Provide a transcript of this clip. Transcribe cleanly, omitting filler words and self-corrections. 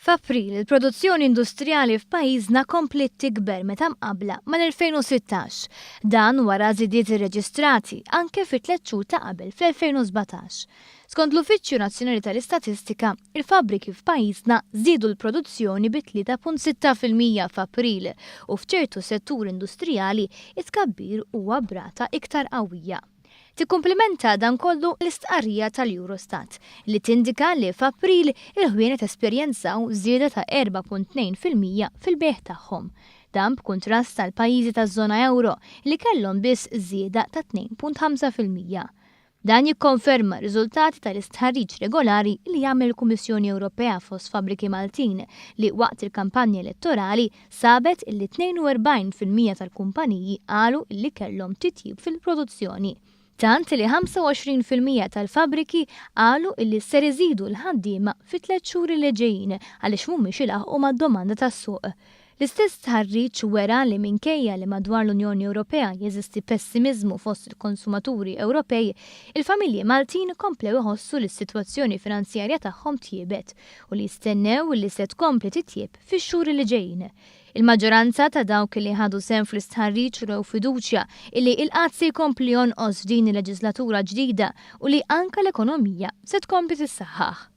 F'April il-produzzjoni industrijali f'pajjiżna komplet tikber meta mqabbla mal-2016. Dan wara żidiet irreġistrati anke fit-tliet xhur ta' qabel fl-2017. Skont l-Uffiċċju Nazzjonali tal-Istatistika, il-fabbriki f'pajjiżna żiedu l-produzzjoni bi 3.6% f'April u f'ċertu setturi industrijali it-tkabbir huwa brata iktar qawwija. Tikkumplimenta dan kollu l-istqarrija tal-Eurostat li tindika li f'April il-ħwienet esperjenzaw żieda ta' 4.2% fil-beħ tagħhom. Dan b'kuntrast tal-pajjiżi taż-żona euro li kellhom biss żieda ta' 2.5%. Dan jikkonferma riżultati tal-istħarriġ regolari li jagħmel il-Kummissjoni Ewropea fost fabbriki Maltin li waqt il-kampanja elettorali sabet illi 42% tal-kumpaniji qalu li kellhom titjib fil-produzzjoni. Tant li 25% tal-fabbriki qalu illi ser iżidu l-ħaddiema fit-3 xhur li ġejjin għaliex mhumiex ilaħqu mad-domanda tas-suq. L-istess tħarriġ wera li minkejja li madwar l-Unjoni Ewropea jeżisti pessimiżmu fost il-konsumaturi Ewropej, il-familji Maltin komplew iħossu li s-sitwazzjoni finanzjarja tagħhom tjiebet u li jistennew li se tkompli titjieb fix-xhur li ġejjin. Il-maġġoranza ta' dawk li ħadu sehem fl-istħarriġ rew fiduċja illi il-qatt se jkompli jonqos din il-leġislatura ġdida u li anke l-ekonomija se tkompli tissaħħaħ.